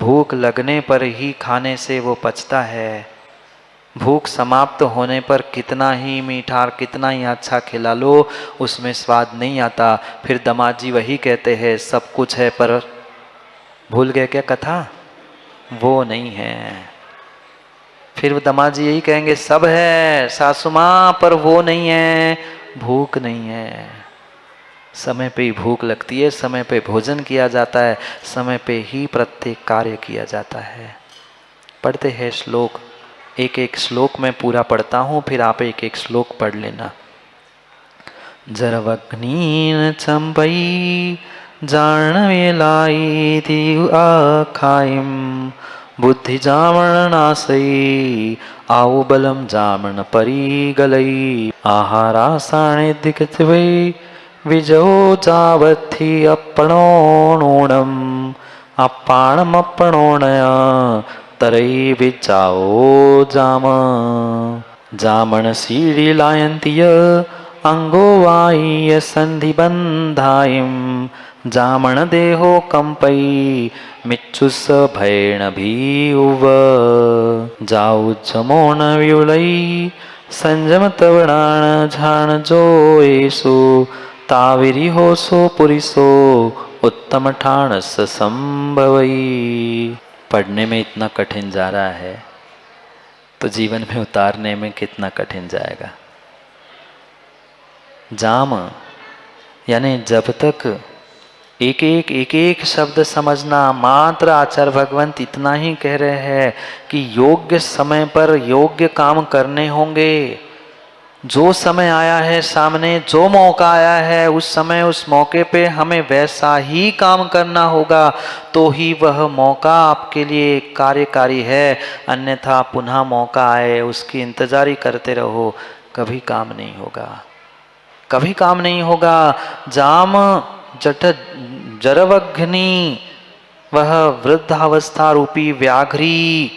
भूख लगने पर ही खाने से वो पचता है। भूख समाप्त होने पर कितना ही मीठा और कितना ही अच्छा खिला लो, उसमें स्वाद नहीं आता। फिर दामाद जी वही कहते हैं सब कुछ है पर भूल गए क्या कथा, वो नहीं है। फिर वो दामाद जी यही कहेंगे सब है सासू माँ पर वो नहीं है, भूख नहीं है। समय पे ही भूख लगती है, समय पे भोजन किया जाता है, समय पे ही प्रत्येक कार्य किया जाता है। पढ़ते हैं श्लोक, एक एक श्लोक मैं पूरा पढ़ता हूँ, फिर आप एक एक श्लोक पढ़ लेना। जरवग्नीन चंपई जाणवेलाई थी आखाइम बुद्धि जामण नासई आउ बलम जामण परी गलई आहारा साणे दिखतवे विजो जावथी अपणोणम अपाणमपणोणया तरई विचाओ जाम जामण सीढ़ी लायंतीय अंगो वाह्य संधि बंधायम जामण देहो कंपई मिच्छुस भयण भीउव जाऊ जमोन व्युलई संजम तवणाण झाण जो येसु ताविरी हो सो पुरिसो उत्तम ठाणस संभवई। पढ़ने में इतना कठिन जा रहा है तो जीवन में उतारने में कितना कठिन जाएगा। जाम यानी जब तक एक एक शब्द समझना, मात्र आचार्य भगवंत इतना ही कह रहे हैं कि योग्य समय पर योग्य काम करने होंगे। जो समय आया है सामने, जो मौका आया है उस समय उस मौके पे हमें वैसा ही काम करना होगा, तो ही वह मौका आपके लिए कार्यकारी है। अन्यथा पुनः मौका आए उसकी इंतजारी करते रहो, कभी काम नहीं होगा, कभी काम नहीं होगा। जाम जठ जरवघ्नि वह वृद्धावस्था रूपी व्याघ्री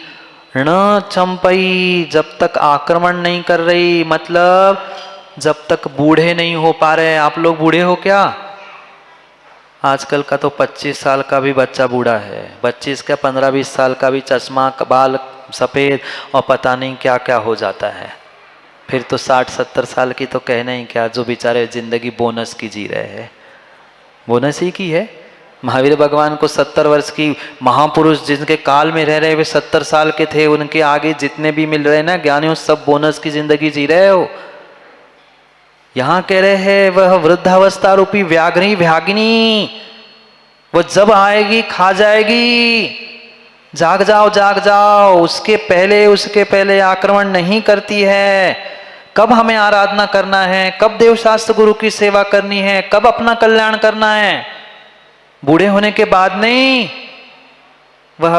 न चंपई जब तक आक्रमण नहीं कर रही, मतलब जब तक बूढ़े नहीं हो पा रहे। आप लोग बूढ़े हो क्या? आजकल का तो 25 साल का भी बच्चा बूढ़ा है, 25 का 15-20 साल का भी चश्मा, बाल सफ़ेद और पता नहीं क्या क्या हो जाता है। फिर तो 60-70 साल की तो कहना ही क्या, जो बेचारे जिंदगी बोनस की जी रहे हैं। बोनस ही की है। महावीर भगवान को 70 वर्ष की महापुरुष जिनके काल में रह रहे वे 70 साल के थे, उनके आगे जितने भी मिल रहे ना ज्ञानियों, सब बोनस की जिंदगी जी रहे हो। यहां कह रहे हैं वह वृद्धावस्था रूपी व्याघ्री व्यागिनी, वो जब आएगी खा जाएगी। जाग जाओ जाग जाओ, उसके पहले आक्रमण नहीं करती है। कब हमें आराधना करना है, कब देवशास्त्र गुरु की सेवा करनी है, कब अपना कल्याण करना है, बूढ़े होने के बाद नहीं। वह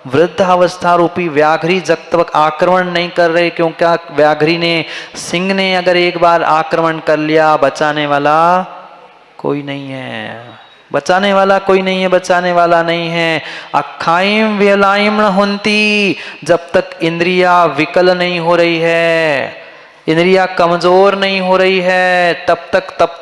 वृद्धावस्था रूपी व्याघ्री जब तक आक्रमण नहीं कर रहे, क्योंकि व्याघ्री ने, सिंह ने अगर एक बार आक्रमण कर लिया, बचाने वाला कोई नहीं है, बचाने वाला कोई नहीं है, बचाने वाला नहीं है। अखाइम व्यलाइम हुंती, जब तक इंद्रिया विकल नहीं हो रही है, इंद्रिया कमजोर नहीं हो रही है, तब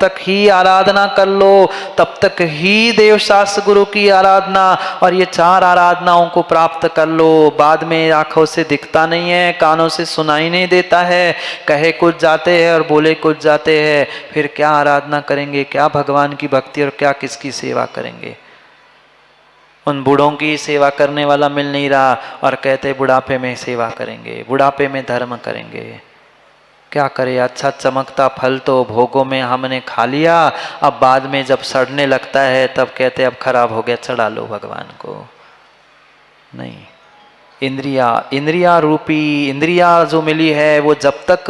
तक ही आराधना कर लो, तब तक ही देवशास्त्र गुरु की आराधना और ये 4 आराधनाओं को प्राप्त कर लो। बाद में आंखों से दिखता नहीं है, कानों से सुनाई नहीं देता है, कहे कुछ जाते हैं और बोले कुछ जाते हैं, फिर क्या आराधना करेंगे, क्या भगवान की भक्ति और क्या किसकी सेवा करेंगे। उन बूढ़ों की सेवा करने वाला मिल नहीं रहा और कहते बुढ़ापे में सेवा करेंगे, बुढ़ापे में धर्म करेंगे। क्या करे, अच्छा चमकता फल तो भोगों में हमने खा लिया, अब बाद में जब सड़ने लगता है तब कहते अब खराब हो गया, चढ़ा लो भगवान को। नहीं, इंद्रिया रूपी इंद्रिया जो मिली है वो जब तक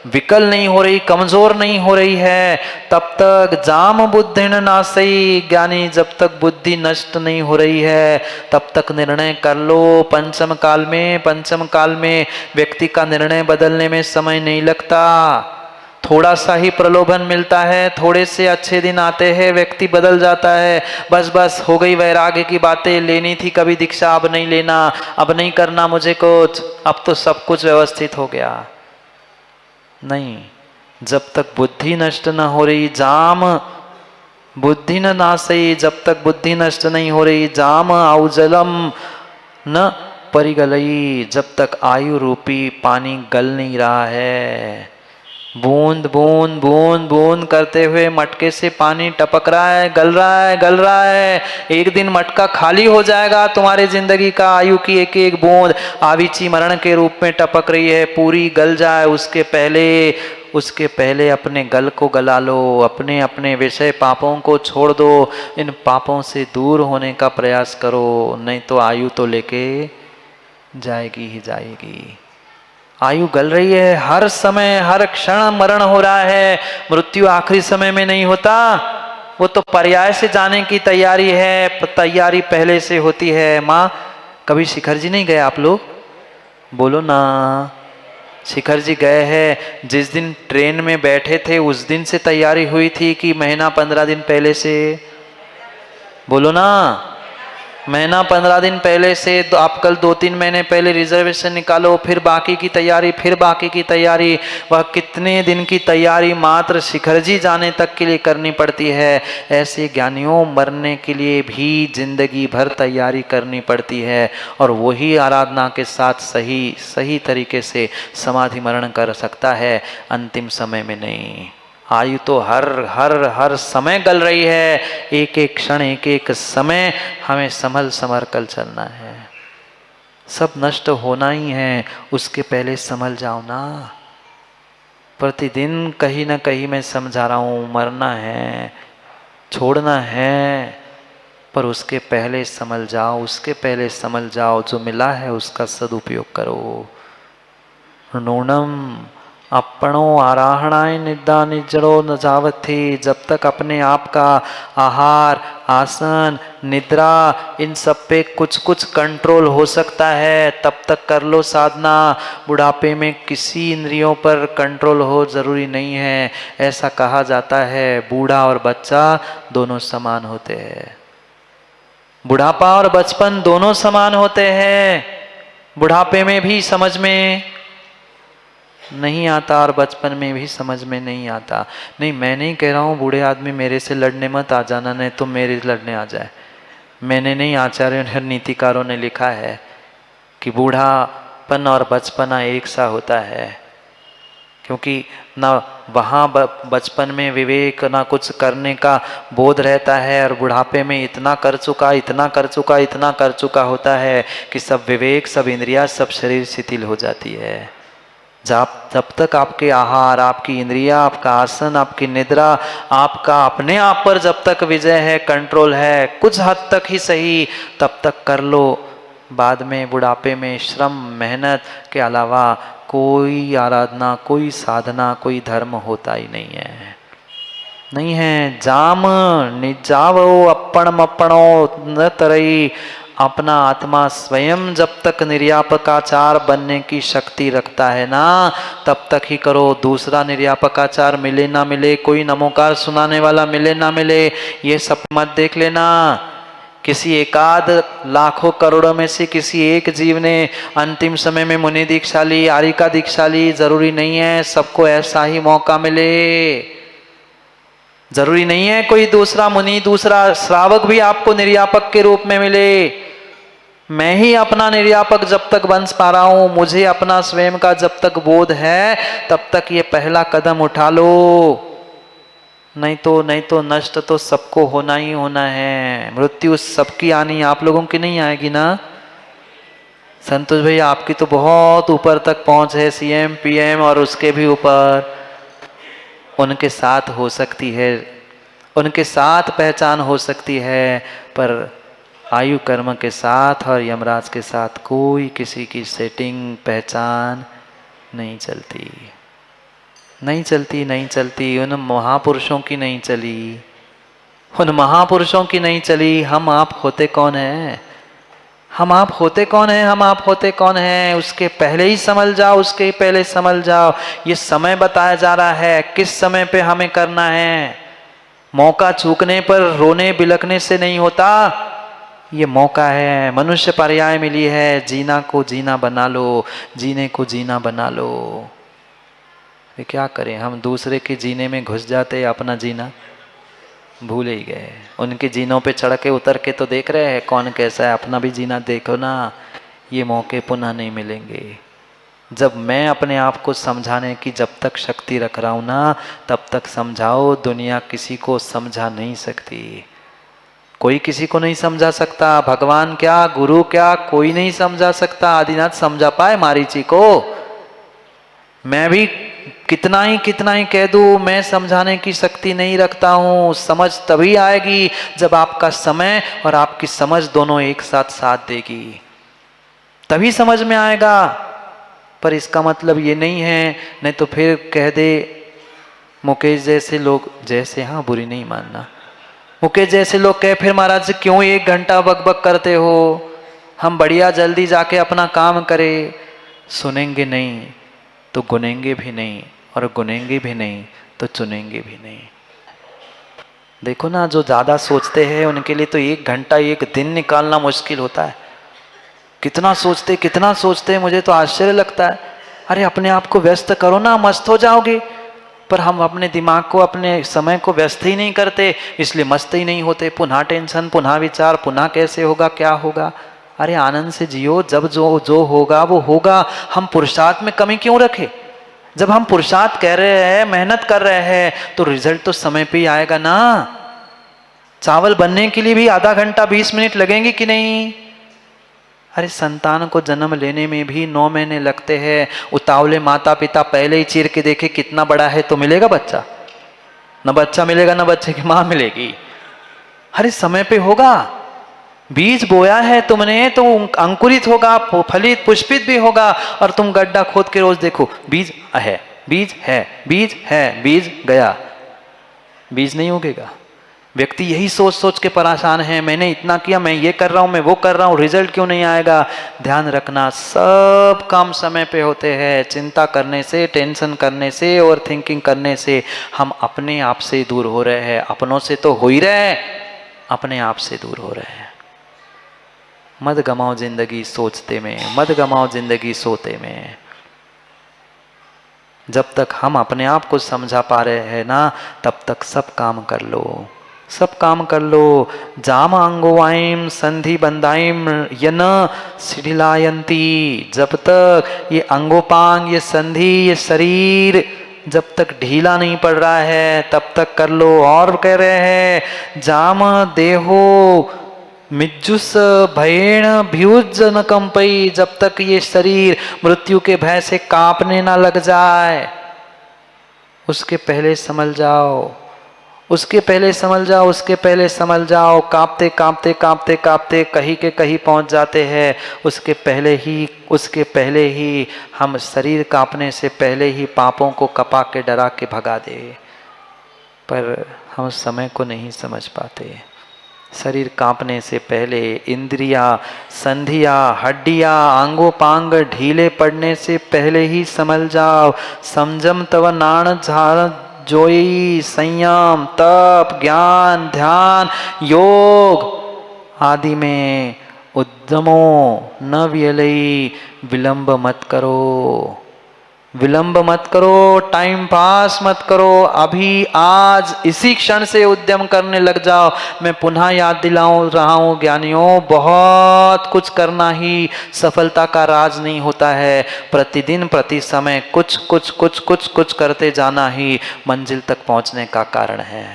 विकल नहीं हो रही, कमजोर नहीं हो रही है, तब तक जाम बुद्धिन नासई, ज्ञानी जब तक बुद्धि नष्ट नहीं हो रही है तब तक निर्णय कर लो। पंचम काल में व्यक्ति का निर्णय बदलने में समय नहीं लगता। थोड़ा सा ही प्रलोभन मिलता है, थोड़े से अच्छे दिन आते हैं, व्यक्ति बदल जाता है। बस हो गई वैराग्य की बातें, लेनी थी कभी दीक्षा, अब नहीं लेना, अब नहीं करना मुझे कुछ, अब तो सब कुछ व्यवस्थित हो गया। नहीं, जब तक बुद्धि नष्ट न हो रही, जाम बुद्धि न नासई, जब तक बुद्धि नष्ट नहीं हो रही, जाम आउजलम न परिगलई, जब तक आयु रूपी पानी गल नहीं रहा है। बूंद बूंद बूंद बूंद करते हुए मटके से पानी टपक रहा है, गल रहा है, गल रहा है। एक दिन मटका खाली हो जाएगा, तुम्हारे जिंदगी का आयु की एक एक बूंद आविची मरण के रूप में टपक रही है, पूरी गल जाए उसके पहले अपने गल को गला लो, अपने अपने विषय पापों को छोड़ दो, इन पापों से दूर होने का प्रयास करो, नहीं तो आयु तो लेके जाएगी ही जाएगी। आयु गल रही है, हर समय हर क्षण मरण हो रहा है। मृत्यु आखिरी समय में नहीं होता, वो तो पर्याय से जाने की तैयारी है, तैयारी पहले से होती है। माँ, कभी शिखर जी नहीं गए आप लोग? बोलो ना। शिखर जी गए हैं। जिस दिन ट्रेन में बैठे थे उस दिन से तैयारी हुई थी कि महीना 15 दिन पहले से? बोलो ना। महीना 15 दिन पहले से। तो आप कल 2-3 महीने पहले रिजर्वेशन निकालो, फिर बाकी की तैयारी, फिर बाकी की तैयारी। वह कितने दिन की तैयारी मात्र शिखर जी जाने तक के लिए करनी पड़ती है। ऐसे ज्ञानियों मरने के लिए भी जिंदगी भर तैयारी करनी पड़ती है, और वही आराधना के साथ सही तरीके से समाधि मरण कर सकता है, अंतिम समय में नहीं। आयु तो हर हर हर समय गल रही है, एक एक क्षण एक एक समय हमें संभल कर चलना है। सब नष्ट होना ही है, उसके पहले संभल जाओ ना। प्रतिदिन कहीं ना कहीं मैं समझा रहा हूँ, मरना है, छोड़ना है, पर उसके पहले संभल जाओ, उसके पहले संभल जाओ। जो मिला है उसका सदुपयोग करो। नूनम अपनो आराहणाय निद्रा निजड़ो न जावत थी। जब तक अपने आप का आहार, आसन, निद्रा, इन सब पे कुछ कुछ कंट्रोल हो सकता है तब तक कर लो साधना। बुढ़ापे में किसी इंद्रियों पर कंट्रोल हो जरूरी नहीं है। ऐसा कहा जाता है बूढ़ा और बच्चा दोनों समान होते हैं। बुढ़ापा और बचपन दोनों समान होते हैं। बुढ़ापे में भी समझ में नहीं आता और बचपन में भी समझ में नहीं आता। नहीं, मैं नहीं कह रहा हूँ बूढ़े आदमी मेरे से लड़ने मत आ जाना, नहीं तो मेरे लड़ने आ जाए। मैंने नहीं, आचार्यों ने, नीतिकारों ने लिखा है कि बूढ़ापन और बचपना एक सा होता है, क्योंकि ना वहाँ बचपन में विवेक, ना कुछ करने का बोध रहता है, और बुढ़ापे में इतना कर चुका होता है कि सब विवेक, सब इंद्रिया, सब शरीर शिथिल हो जाती है। जब तक आपके आहार, आपकी इंद्रिया, आपका आसन, आपकी निद्रा, आपका अपने आप पर जब तक विजय है, कंट्रोल है, कुछ हद तक ही सही, तब तक कर लो। बाद में बुढ़ापे में श्रम, मेहनत के अलावा कोई आराधना, कोई साधना, कोई धर्म होता ही नहीं है। जाम निजावो अपणम अपणो न तरई। अपना आत्मा स्वयं जब तक निर्यापकाचार बनने की शक्ति रखता है ना, तब तक ही करो। दूसरा निर्यापकाचार मिले ना मिले, कोई नमोकार सुनाने वाला मिले ना मिले, ये सब मत देख लेना। किसी एकाध लाखों करोड़ों में से किसी एक जीव ने अंतिम समय में मुनि दीक्षा ली, आरिका दीक्षा ली, जरूरी नहीं है सबको ऐसा ही मौका मिले। जरूरी नहीं है कोई दूसरा मुनि, दूसरा श्रावक भी आपको निर्यापक के रूप में मिले। मैं ही अपना निर्यापक जब तक बन पा रहा हूं, मुझे अपना स्वयं का जब तक बोध है, तब तक ये पहला कदम उठा लो। नहीं तो नष्ट तो सबको होना ही होना है। मृत्यु सबकी आनी, आप लोगों की नहीं आएगी ना। संतोष भाई, आपकी तो बहुत ऊपर तक पहुंच है, सीएम पीएम और उसके भी ऊपर। उनके साथ हो सकती है, उनके साथ पहचान हो सकती है, पर आयु कर्म के साथ और यमराज के साथ कोई किसी की सेटिंग, पहचान नहीं चलती। उन महापुरुषों की नहीं चली, उन महापुरुषों की नहीं चली। हम आप होते कौन हैं? हम आप होते कौन हैं? उसके पहले ही संभल जाओ, उसके पहले संभल जाओ। ये समय बताया जा रहा है, किस समय पे हमें करना है। मौका चूकने पर रोने बिलखने से नहीं होता। ये मौका है, मनुष्य पर्याय मिली है, जीना को जीना बना लो, जीने को जीना बना लो। ये क्या करें, हम दूसरे के जीने में घुस जाते, अपना जीना भूल ही गए। उनके जीनों पे चढ़ के उतर के तो देख रहे हैं कौन कैसा है, अपना भी जीना देखो ना। ये मौके पुनः नहीं मिलेंगे। जब मैं अपने आप को समझाने की जब तक शक्ति रख रहा हूं ना, तब तक समझाओ। दुनिया किसी को समझा नहीं सकती, कोई किसी को नहीं समझा सकता। भगवान क्या, गुरु क्या, कोई नहीं समझा सकता। आदिनाथ समझा पाए मारीची को? मैं भी कितना ही कह दूं, मैं समझाने की शक्ति नहीं रखता हूं। समझ तभी आएगी जब आपका समय और आपकी समझ दोनों एक साथ साथ देगी, तभी समझ में आएगा। पर इसका मतलब ये नहीं है, नहीं तो फिर कह दे मुकेश जैसे लोग, जैसे, हाँ बुरी नहीं मानना, मुकेश जैसे लोग कहे फिर महाराज क्यों 1 घंटा बकबक करते हो, हम बढ़िया जल्दी जाके अपना काम करें। सुनेंगे नहीं तो गुनेंगे भी नहीं, और गुनेंगे भी नहीं तो चुनेंगे भी नहीं। देखो ना, जो ज्यादा सोचते हैं उनके लिए तो 1 घंटा 1 दिन निकालना मुश्किल होता है। कितना सोचते, मुझे तो आश्चर्य लगता है। अरे अपने आप को व्यस्त करो ना, मस्त हो जाओगे। पर हम अपने दिमाग को, अपने समय को व्यस्त ही नहीं करते, इसलिए मस्त ही नहीं होते। पुनः टेंशन, पुनः विचार, पुनः कैसे होगा, क्या होगा। अरे आनंद से जियो, जब जो जो होगा वो होगा। हम पुरुषार्थ में कमी क्यों रखे? जब हम पुरुषार्थ कर रहे हैं, मेहनत कर रहे हैं, तो रिजल्ट तो समय पे ही आएगा ना। चावल बनने के लिए भी आधा घंटा 20 मिनट लगेंगे कि नहीं? अरे संतान को जन्म लेने में भी 9 महीने लगते हैं। उतावले माता पिता पहले ही चीर के देखे कितना बड़ा है तो मिलेगा बच्चा? न बच्चा मिलेगा, न बच्चे की मां मिलेगी। अरे समय पे होगा। बीज बोया है तुमने तो अंकुरित होगा, फलित पुष्पित भी होगा। और तुम गड्ढा खोद के रोज देखो, बीज है, बीज है, बीज है, बीज गया, बीज नहीं उगेगा। व्यक्ति यही सोच सोच के परेशान है, मैंने इतना किया, मैं ये कर रहा हूं, मैं वो कर रहा हूं, रिजल्ट क्यों नहीं आएगा? ध्यान रखना, सब काम समय पे होते हैं। चिंता करने से, टेंशन करने से और थिंकिंग करने से हम अपने आप से दूर हो रहे हैं। अपनों से तो हो ही रहे हैं, अपने आप से दूर हो रहे हैं। मत गमाओ जिंदगी सोचते में, मत गमाओ जिंदगी सोते में। जब तक हम अपने आप को समझा पा रहे हैं ना, तब तक सब काम कर लो, सब काम कर लो। जाम अंगोवाइम संधि बंधाइम यन शिथिलायंती। जब तक ये अंगोपांग, ये संधि, ये शरीर जब तक ढीला नहीं पड़ रहा है, तब तक कर लो। और कह रहे हैं जाम देहो मिज्जुस भयेण भ्युज न कंपई। जब तक ये शरीर मृत्यु के भय से कांपने ना लग जाए, उसके पहले संभल जाओ, उसके पहले संभल जाओ, उसके पहले संभल जाओ। कांपते कांपते कांपते कांपते कहीं के कहीं पहुंच जाते हैं। उसके पहले ही हम शरीर कांपने से पहले ही पापों को कपा के डरा के भगा दे। पर हम समय को नहीं समझ पाते। शरीर कांपने से पहले इंद्रियां, संधियां, हड्डियां, आंगोपांग ढीले पड़ने से पहले ही संभल जाओ। समझम तव नाण झाड़ जोई। संयम, तप, ज्ञान, ध्यान, योग आदि में उद्यमो न व्यलई। विलंब मत करो, विलंब मत करो, टाइम पास मत करो। अभी आज इसी क्षण से उद्यम करने लग जाओ। मैं पुनः याद दिलाऊं रहा हूं ज्ञानियों, बहुत कुछ करना ही सफलता का राज नहीं होता है। प्रतिदिन प्रति समय कुछ कुछ कुछ कुछ कुछ करते जाना ही मंजिल तक पहुंचने का कारण है।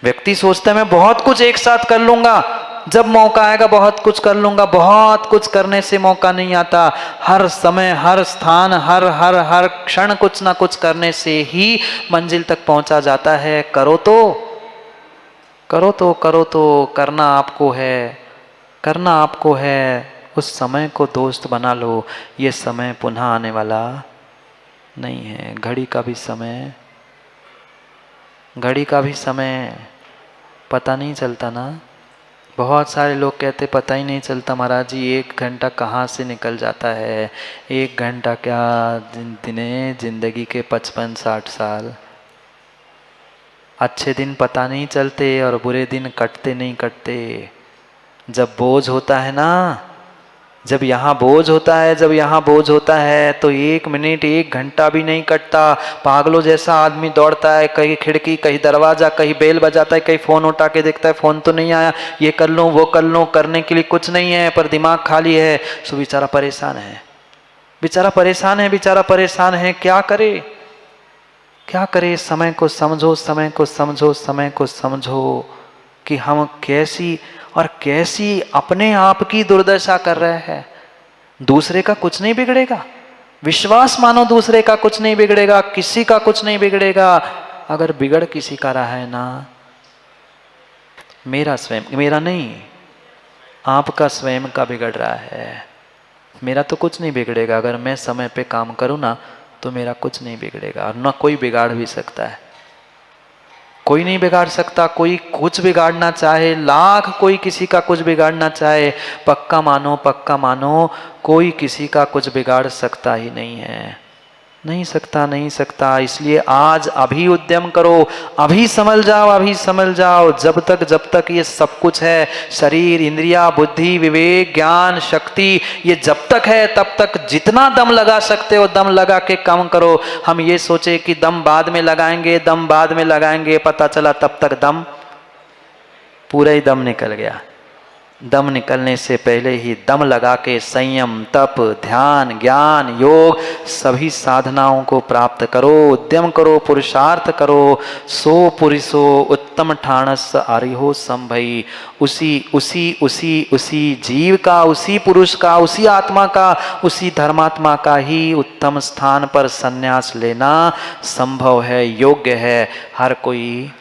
व्यक्ति सोचता है मैं बहुत कुछ एक साथ कर लूंगा, जब मौका आएगा बहुत कुछ कर लूंगा। बहुत कुछ करने से मौका नहीं आता। हर समय, हर स्थान, हर हर हर क्षण कुछ ना कुछ करने से ही मंजिल तक पहुंचा जाता है। करो तो करो तो करो तो, करना आपको है, करना आपको है। उस समय को दोस्त बना लो। ये समय पुनः आने वाला नहीं है। घड़ी का भी समय, घड़ी का भी समय पता नहीं चलता ना। बहुत सारे लोग कहते पता ही नहीं चलता महाराज जी, 1 घंटा कहाँ से निकल जाता है। 1 घंटा क्या दिने जिंदगी के 55-60 साल। अच्छे दिन पता नहीं चलते और बुरे दिन कटते नहीं कटते। जब बोझ होता है ना, जब यहाँ बोझ होता है, जब यहाँ बोझ होता है तो 1 मिनट 1 घंटा भी नहीं कटता। पागलों जैसा आदमी दौड़ता है, कहीं खिड़की, कहीं दरवाजा, कहीं बेल बजाता है, कहीं फोन उठा के देखता है फोन तो नहीं आया, ये कर लूँ वो कर लूँ, करने के लिए कुछ नहीं है पर दिमाग खाली है। सो बेचारा परेशान है, बेचारा परेशान है, बेचारा परेशान है। क्या करे, क्या करे? समय को समझो, समय को समझो, समय को समझो कि हम कैसी और कैसी अपने आप की दुर्दशा कर रहे हैं। दूसरे का कुछ नहीं बिगड़ेगा, विश्वास मानो, दूसरे का कुछ नहीं बिगड़ेगा, किसी का कुछ नहीं बिगड़ेगा। अगर बिगड़ किसी का रहा है ना, मेरा स्वयं, मेरा नहीं, आपका स्वयं का बिगड़ रहा है। मेरा तो कुछ नहीं बिगड़ेगा, अगर मैं समय पे काम करूँ ना तो मेरा कुछ नहीं बिगड़ेगा, और ना कोई बिगाड़ भी सकता है। कोई नहीं बिगाड़ सकता, कोई कुछ बिगाड़ना चाहे, लाख कोई किसी का कुछ बिगाड़ना चाहे, पक्का मानो, पक्का मानो, कोई किसी का कुछ बिगाड़ सकता ही नहीं है, नहीं सकता, नहीं सकता। इसलिए आज अभी उद्यम करो, अभी समझ जाओ, अभी समझ जाओ। जब तक ये सब कुछ है, शरीर, इंद्रिया, बुद्धि, विवेक, ज्ञान, शक्ति, ये जब तक है तब तक जितना दम लगा सकते हो दम लगा के काम करो। हम ये सोचे कि दम बाद में लगाएंगे, दम बाद में लगाएंगे, पता चला तब तक दम, पूरा ही दम निकल गया। दम निकलने से पहले ही दम लगा के संयम, तप, ध्यान, ज्ञान, योग, सभी साधनाओं को प्राप्त करो, उद्यम करो, पुरुषार्थ करो। सो पुरुषो उत्तम ठाणस आर्यो संभई। उसी उसी उसी उसी जीव का, उसी पुरुष का, उसी आत्मा का, उसी धर्मात्मा का ही उत्तम स्थान पर संन्यास लेना संभव है, योग्य है। हर कोई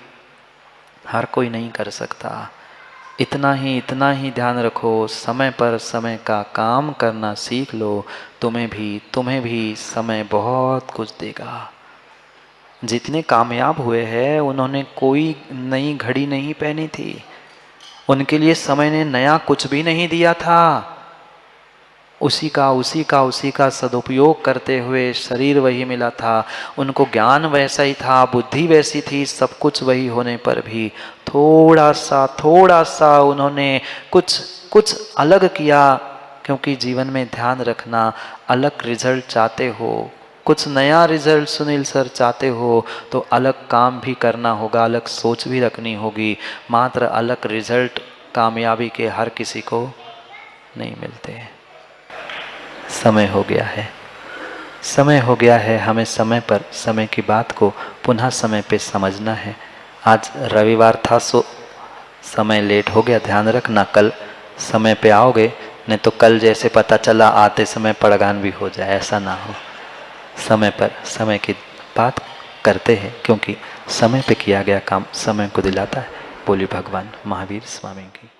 नहीं कर सकता। इतना ही ध्यान रखो, समय पर समय का काम करना सीख लो। तुम्हें भी समय बहुत कुछ देगा। जितने कामयाब हुए हैं उन्होंने कोई नई घड़ी नहीं पहनी थी, उनके लिए समय ने नया कुछ भी नहीं दिया था। उसी का सदुपयोग करते हुए शरीर वही मिला था, उनको ज्ञान वैसा ही था, बुद्धि वैसी थी, सब कुछ वही होने पर भी थोड़ा सा उन्होंने कुछ अलग किया। क्योंकि जीवन में ध्यान रखना, अलग रिजल्ट चाहते हो, कुछ नया रिजल्ट सुनील सर चाहते हो तो अलग काम भी करना होगा, अलग सोच भी रखनी होगी। मात्र अलग रिजल्ट कामयाबी के हर किसी को नहीं मिलते। समय हो गया है, हमें समय पर समय की बात को पुनः समय पे समझना है। आज रविवार था सो समय लेट हो गया, ध्यान रखना कल समय पे आओगे, नहीं तो कल जैसे पता चला आते समय पड़गान भी हो जाए, ऐसा ना हो। समय पर समय की बात करते हैं, क्योंकि समय पे किया गया काम समय को दिलाता है। बोलिए भगवान महावीर स्वामी की।